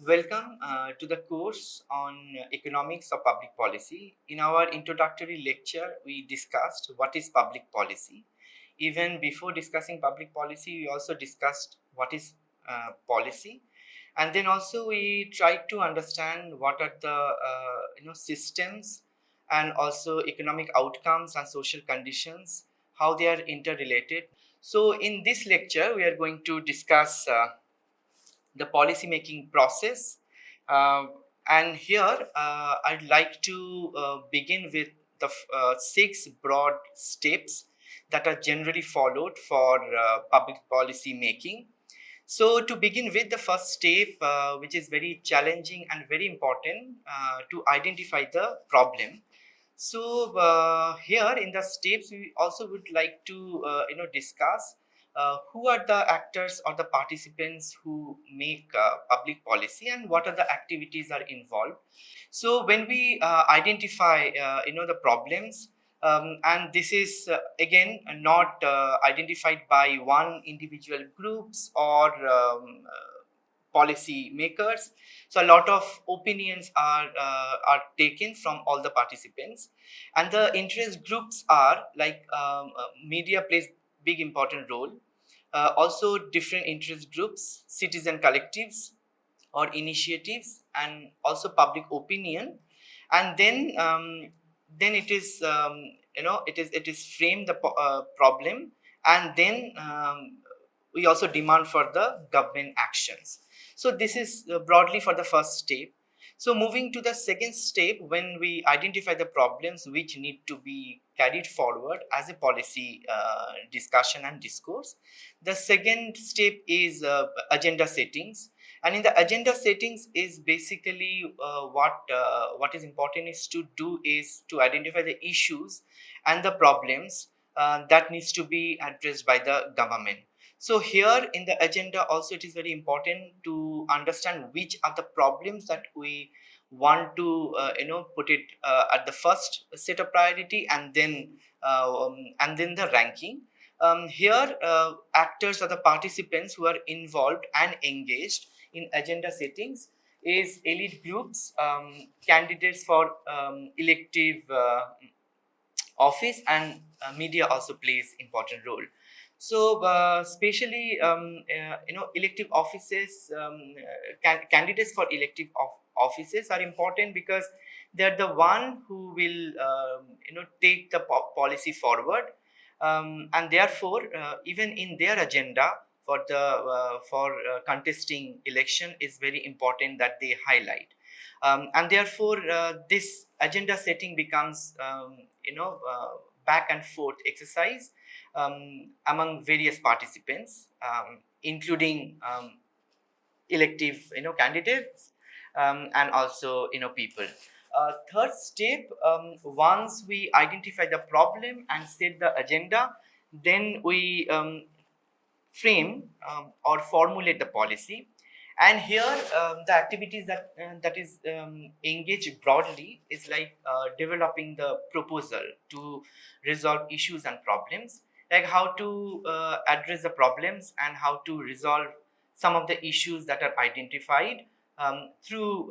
Welcome to the course on economics of public policy. In our introductory lecture, we discussed what is public policy. Even before discussing public policy, we also discussed what is policy, and then also we tried to understand what are the systems and also economic outcomes and social conditions, how they are interrelated. So, in this lecture, we are going to discuss the policy making process. Uh, and here I'd like to begin with the six broad steps that are generally followed for public policy making. So, to begin with, the first step, which is very challenging and very important, to identify the problem. So, here in the steps, we also would like to discuss who are the actors or the participants who make public policy and what are the activities are involved. So, when we identify the problems, and this is again not identified by one individual groups or policy makers. So a lot of opinions are taken from all the participants, and the interest groups are like media plays big important role. Also different interest groups, citizen collectives or initiatives, and also public opinion. And then it is it is framed the problem, and then we also demand for the government actions. So this is broadly for the first step. So moving to the second step, when we identify the problems which need to be carried forward as a policy discussion and discourse, the second step is agenda settings. And in the agenda settings is basically what is important is to do is to identify the issues and the problems that needs to be addressed by the government. So here in the agenda also it is very important to understand which are the problems that we want to put it at the first set of priority, and then the ranking. Here actors or the participants who are involved and engaged in agenda settings is elite groups, candidates for elective office, and media also plays important role. So especially elective offices, candidates for elective offices are important because they're the one who will take the policy forward, and therefore even in their agenda for the contesting election is very important that they highlight, and therefore this agenda setting becomes back and forth exercise among various participants, including elective candidates, and also people. Third step, once we identify the problem and set the agenda, then we frame or formulate the policy. And here the activities that is engaged broadly is like developing the proposal to resolve issues and problems, like how to address the problems and how to resolve some of the issues that are identified through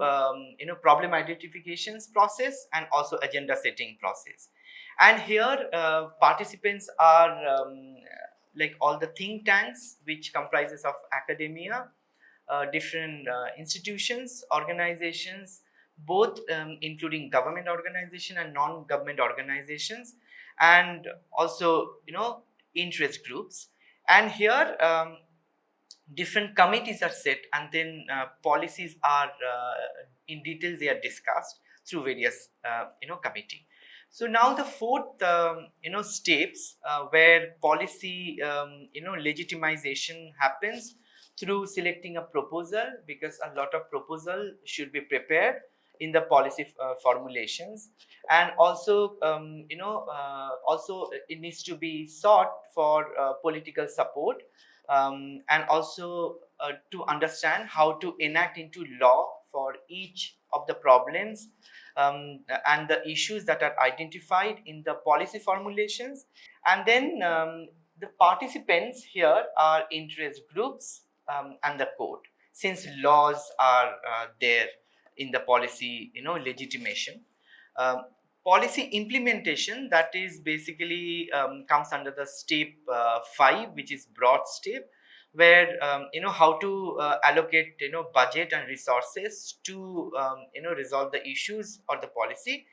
problem identifications process and also agenda setting process. And here participants are like all the think tanks which comprises of academia, different institutions, organizations, both including government organization and non-government organizations, and also interest groups. And here different committees are set, and then policies are in details they are discussed through various committee. So now the fourth steps where policy legitimization happens through selecting a proposal, because a lot of proposal should be prepared in the policy formulations, and also also it needs to be sought for political support, and also to understand how to enact into law for each of the problems and the issues that are identified in the policy formulations. And then the participants here are interest groups and the court. since laws are there in the policy legitimation. um, Policy implementation, that is basically comes under the step 5, which is broad step, where how to allocate budget and resources to resolve the issues or the policy.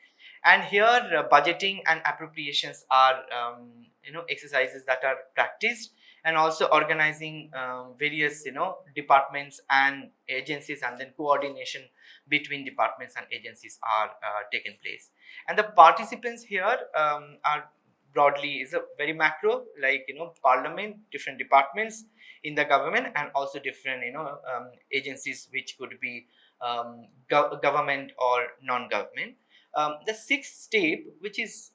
And here budgeting and appropriations are exercises that are practiced, and also organizing various departments and agencies, and then coordination between departments and agencies are taken place. And the participants here are broadly is a very macro, like parliament, different departments in the government, and also different agencies which could be government or non-government. The sixth step, which is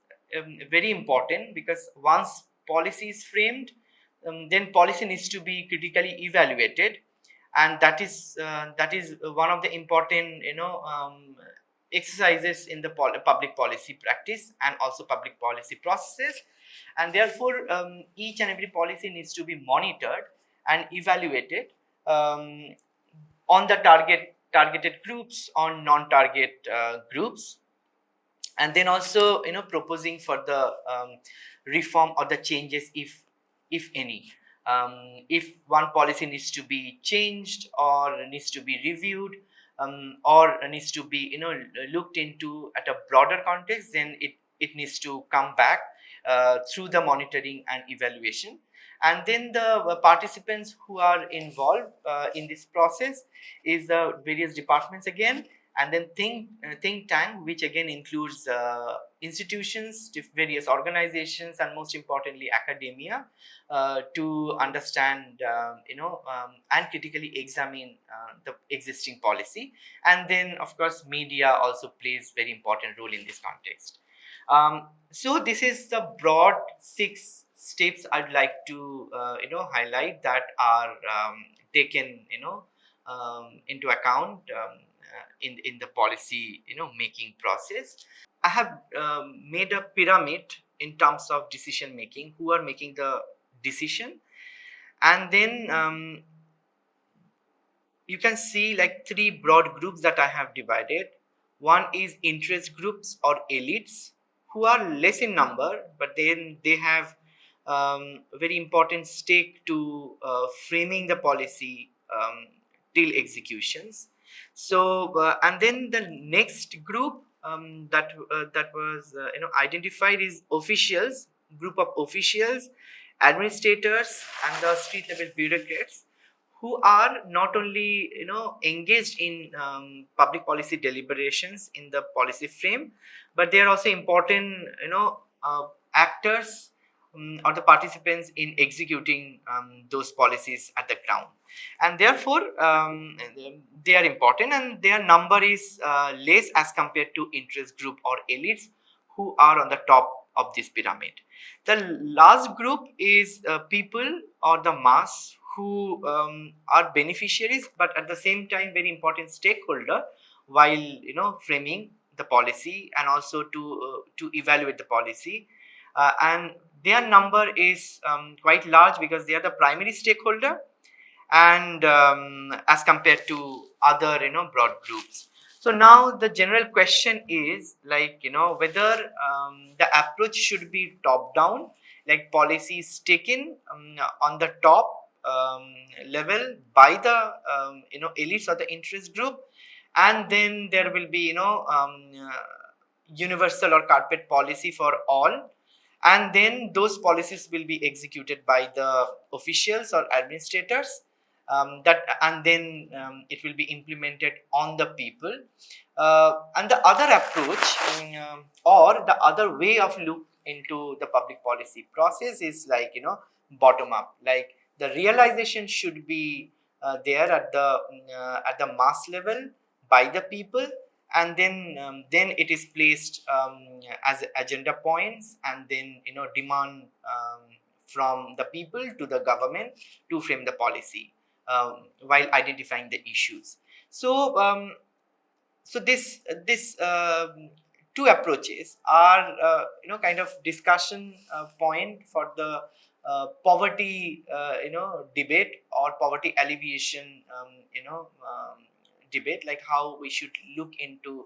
very important, because once policy is framed, then policy needs to be critically evaluated, and that is one of the important exercises in the public policy practice and also public policy processes. And therefore each and every policy needs to be monitored and evaluated um, on the targeted groups, on non-target groups, and then also proposing for the reform or the changes, if any. If one policy needs to be changed or needs to be reviewed, or needs to be looked into at a broader context, then it needs to come back through the monitoring and evaluation. And then the participants who are involved in this process is the various departments again, and then think tank, which again includes institutions, various organizations, and most importantly academia, to understand and critically examine the existing policy. And then of course media also plays very important role in this context. So this is the broad 6 steps I'd like to highlight that are taken into account in the policy making process. I have made a pyramid in terms of decision making, who are making the decision. And then you can see like 3 broad groups that I have divided. One is interest groups or elites, who are less in number, but then they have very important stake to framing the policy till executions. So and then the next group that was identified is officials, group of officials, administrators, and the street level bureaucrats, who are not only engaged in public policy deliberations in the policy frame, but they are also important actors or the participants in executing those policies at the ground. And therefore they are important, and their number is less as compared to interest group or elites, who are on the top of this pyramid. The last group is people or the mass, who are beneficiaries, but at the same time very important stakeholder while framing the policy, and also to evaluate the policy. And their number is quite large, because they are the primary stakeholder, and as compared to other broad groups. So now the general question is like whether the approach should be top down, like policies taken on the top level by the elites or the interest group, and then there will be universal or carpet policy for all, and then those policies will be executed by the officials or administrators, that and then it will be implemented on the people. And the other approach or the other way of look into the public policy process is like bottom up, like the realization should be there at the mass level by the people, and then it is placed as agenda points, and then demand from the people to the government to frame the policy while identifying the issues. So so this two approaches are kind of discussion point for the poverty debate or poverty alleviation debate, like how we should look into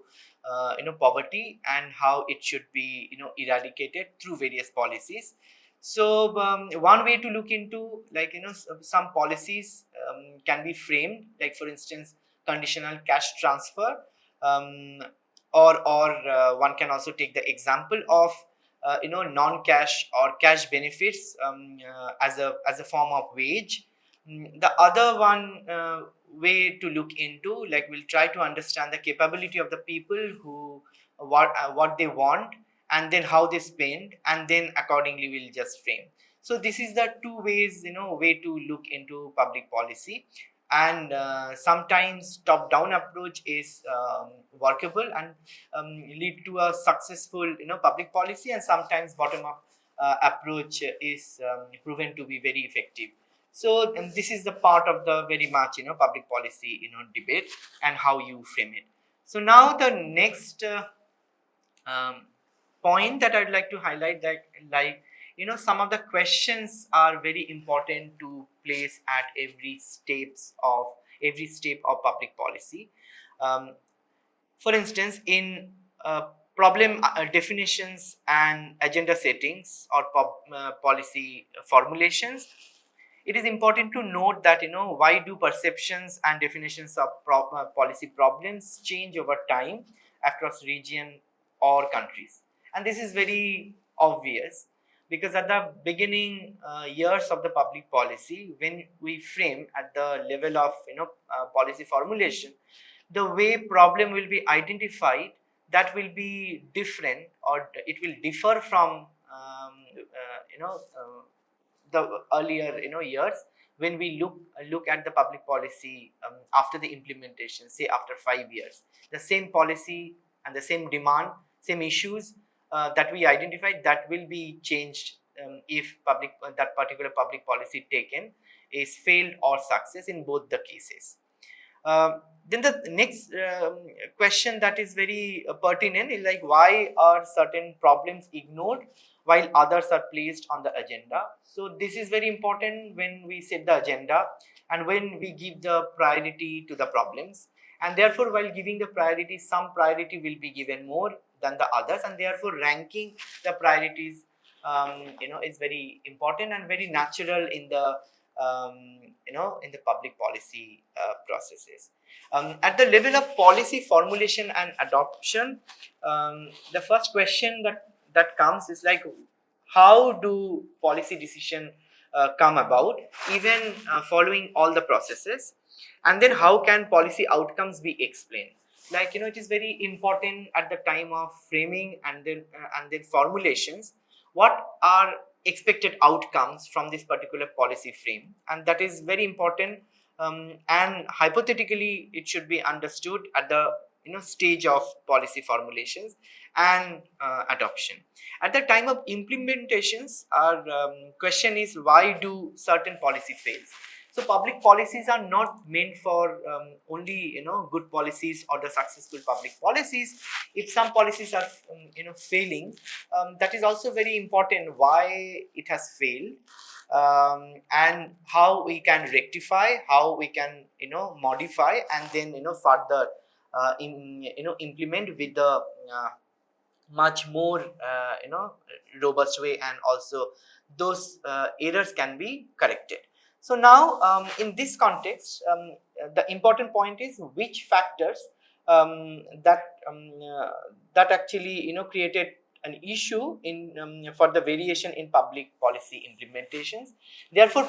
poverty and how it should be eradicated through various policies. So one way to look into, like some policies can be framed, like for instance conditional cash transfer, um, or one can also take the example of non-cash or cash benefits as a form of wage. The other one way to look into, like we'll try to understand the capability of the people who what they want, and then how they spend, and then accordingly we'll just frame. So this is the two ways, way to look into public policy. And sometimes top down approach is workable and lead to a successful public policy, and sometimes bottom up approach is proven to be very effective. So this is the part of the very much public policy debate and how you frame it. So now the next um, point that I'd like to highlight, that like some of the questions are very important to place at every step of public policy. um, for instance, in problem definitions and agenda settings or policy formulations, it is important to note that why do perceptions and definitions of policy problems change over time across region or countries. And this is very obvious, because at the beginning years of the public policy, when we frame at the level of policy formulation, the way problem will be identified, that will be different, or it will differ from the earlier years, when we look at the public policy after the implementation, say after 5 years, the same policy and the same demand, same issues that we identified, that will be changed if that particular public policy taken is failed or success in both the cases. Then the next question that is very pertinent is, like, why are certain problems ignored while others are placed on the agenda? So this is very important when we set the agenda and when we give the priority to the problems. And therefore, while giving the priority, some priority will be given more than the others, and therefore ranking the priorities is very important and very natural in the in the public policy processes. At the level of policy formulation and adoption, the first question that comes is, like, how do policy decision come about, even following all the processes, and then how can policy outcomes be explained? Like, it is very important at the time of framing and then formulations, what are expected outcomes from this particular policy frame, and that is very important. And hypothetically it should be understood at the stage of policy formulations and adoption. At the time of implementations, our question is, why do certain policy fails? So public policies are not meant for only good policies or the successful public policies. If some policies are failing, that is also very important, why it has failed, and how we can rectify, how we can modify, and then further implement with the much more robust way, and also those errors can be corrected. So now, in this context, the important point is which factors that actually created an issue in for the variation in public policy implementations. Therefore,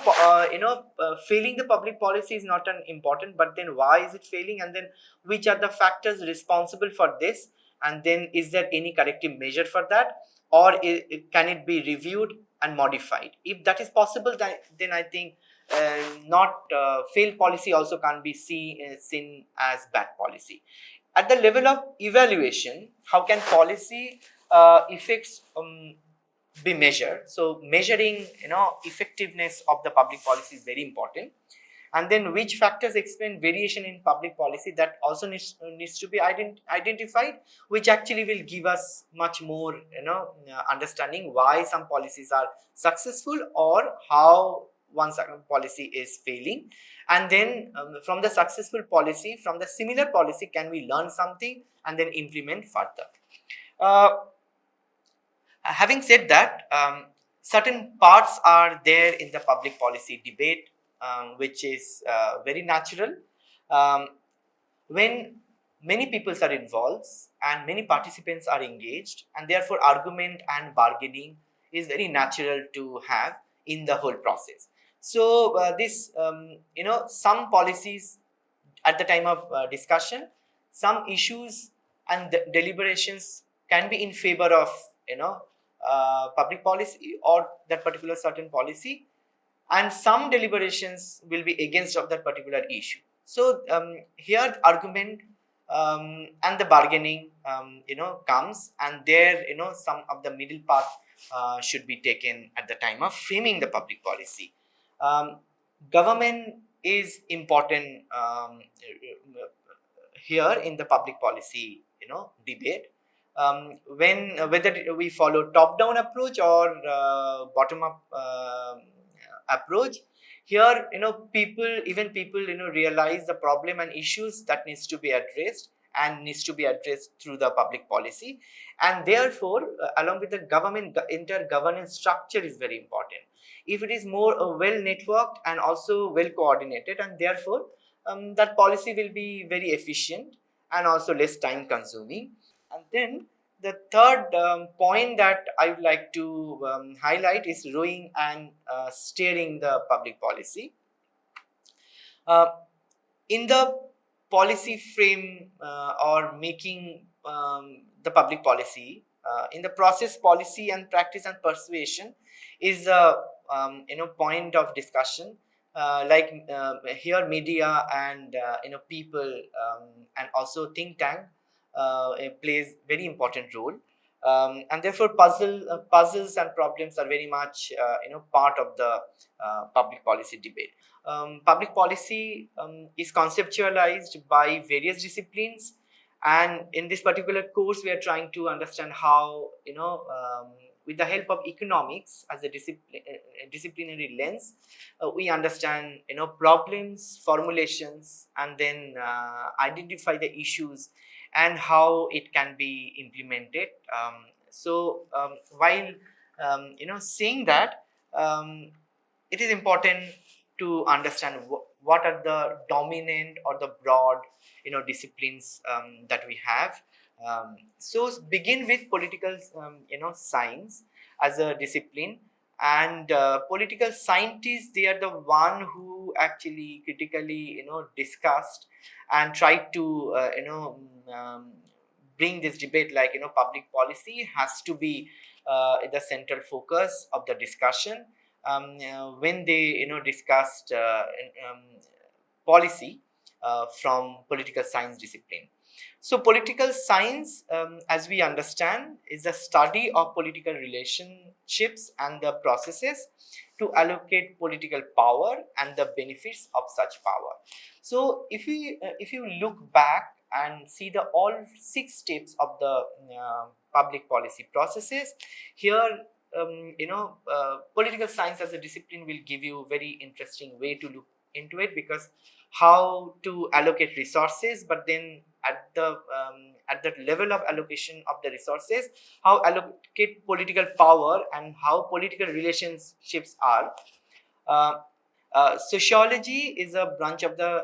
failing the public policy is not an important, but then why is it failing, and then which are the factors responsible for this, and then is there any corrective measure for that, or can it be reviewed and modified? If that is possible, then I think not failed policy also can't be seen as bad policy. At the level of evaluation, how can policy effects be measured? So measuring effectiveness of the public policy is very important. and then which factors explain variation in public policy, that also needs to be identified, which actually will give us much more understanding why some policies are successful or how one policy is failing. And then from the successful policy, from the similar policy, can we learn something and then implement further. uh, Having said that, certain parts are there in the public policy debate, which is very natural. Um, when many people are involved and many participants are engaged, and therefore argument and bargaining is very natural to have in the whole process. So this some policies at the time of discussion, some issues and deliberations can be in favor of public policy or that particular certain policy, and some deliberations will be against of that particular issue. So here argument and the bargaining comes, and there some of the middle path should be taken at the time of framing the public policy. um, Government is important here in the public policy debate. When whether we follow top down approach or bottom up approach, here people realize the problem and issues that needs to be addressed and needs to be addressed through the public policy. And therefore along with the government, the entire governance structure is very important. If it is more well networked and also well coordinated, and therefore that policy will be very efficient and also less time consuming. And then the third point that I would like to highlight is rowing and steering the public policy. Uh, in the policy frame or making the public policy, in the process, policy and practice and persuasion is a point of discussion. Here media and people and also think tank plays very important role. And therefore puzzles and problems are very much part of the public policy debate. Public policy is conceptualized by various disciplines, and in this particular course we are trying to understand how with the help of economics as a disciplinary lens, we understand problems, formulations, and then identify the issues and how it can be implemented. While saying that, it is important to understand what are the dominant or the broad disciplines that we have. So begin with political science as a discipline, and political scientists, they are the one who actually critically discussed and tried to bring this debate, like public policy has to be the central focus of the discussion when they discussed policy from political science discipline. So political science, as we understand, is a study of political relationships and the processes to allocate political power and the benefits of such power. So if you look back and see the all 6 steps of the public policy processes, here political science as a discipline will give you very interesting way to look into it, because how to allocate resources, but then at the level of allocation of the resources, how allocate political power and how political relationships are. Sociology is a branch of the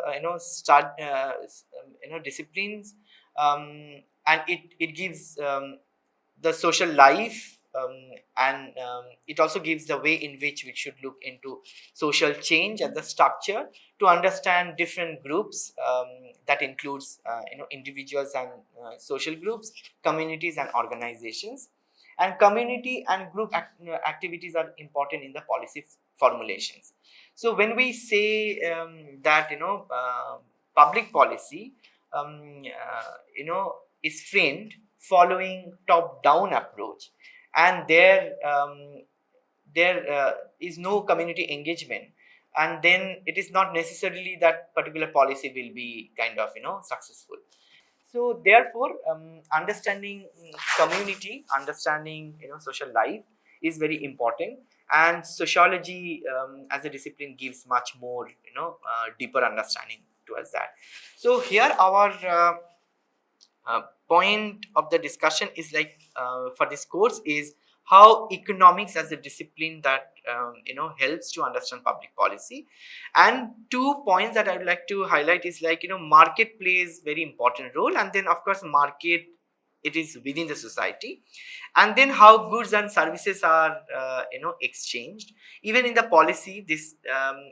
disciplines, and it gives the social life, and it also gives the way in which we should look into social change and the structure to understand different groups, that includes individuals and social groups, communities and organizations. And community and group activities are important in the policy formulations. So when we say that public policy is framed following top down approach, and there is no community engagement, and then it is not necessarily that particular policy will be kind of successful. So therefore, understanding community, understanding social life is very important, and sociology as a discipline gives much more deeper understanding towards that. So here our point of the discussion is like for this course is how economics as a discipline that helps to understand public policy. And 2 points that I would like to highlight is like market plays very important role, and then of course market, it is within the society, and then how goods and services are exchanged even in the policy. This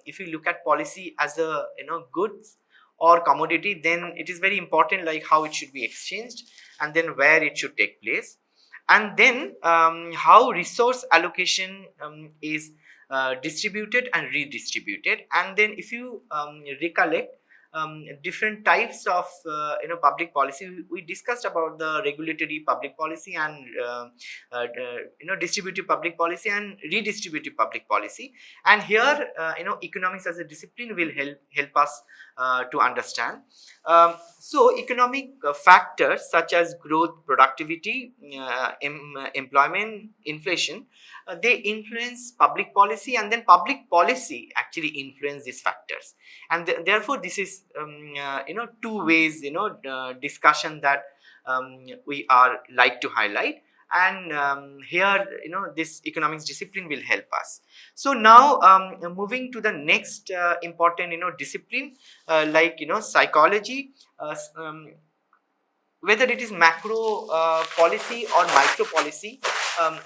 if you look at policy as a goods or commodity, then it is very important like how it should be exchanged, and then where it should take place, and then how resource allocation is distributed and redistributed. And then if you recollect different types of public policy, we discussed about the regulatory public policy and distributive public policy and redistributive public policy. And here economics as a discipline will help us to understand. So economic factors such as growth, productivity, employment, inflation, they influence public policy, and then public policy actually influence these factors. And therefore this is two ways discussion that we are like to highlight. And here this economics discipline will help us. So now moving to the next important discipline like psychology. Whether it is macro policy or micro policy,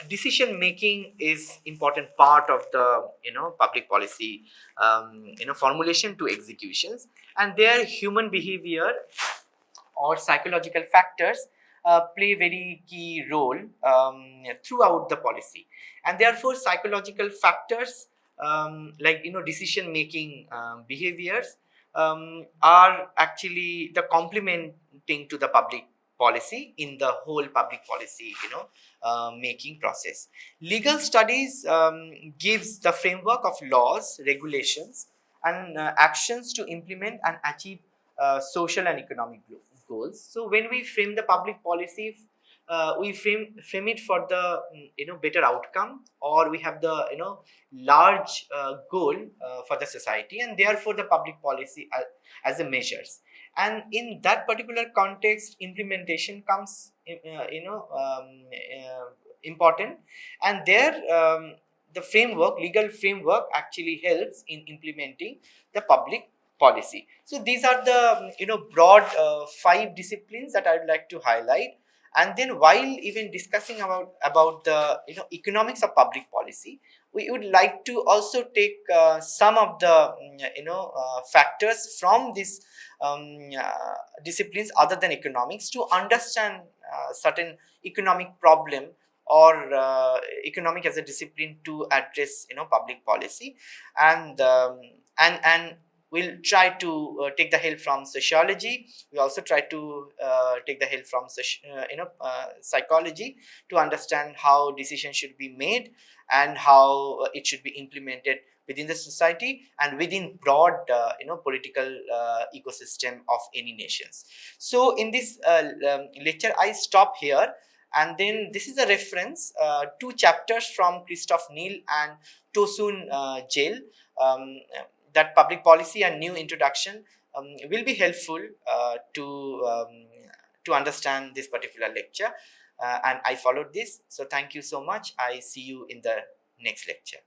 decision making is important part of the public policy formulation to executions. And their human behavior or psychological factors play very key role throughout the policy. And therefore psychological factors like decision making behaviors are actually the complementing to the public policy in the whole public policy making process. Legal studies gives the framework of laws, regulations, and actions to implement and achieve social and economic goals. So when we frame the public policy, we frame it for the better outcome, or we have the large goal for the society, and therefore the public policy as a measures. And in that particular context, implementation comes important, and there the framework, legal framework actually helps in implementing the public policy. So these are the broad 5 disciplines that I would like to highlight. And then while even discussing about the economics of public policy, we would like to also take some of the factors from these disciplines other than economics to understand certain economic problem, or economic as a discipline to address public policy. And we'll try to take the help from sociology. We also try to take the help from psychology to understand how decisions should be made and how it should be implemented within the society and within broad political ecosystem of any nations. So in this lecture I stop here, and then this is a reference 2 chapters from Christoph Neal and Tosun Jail, that public policy and new introduction will be helpful to understand this particular lecture, and I followed this. So thank you so much. I see you in the next lecture.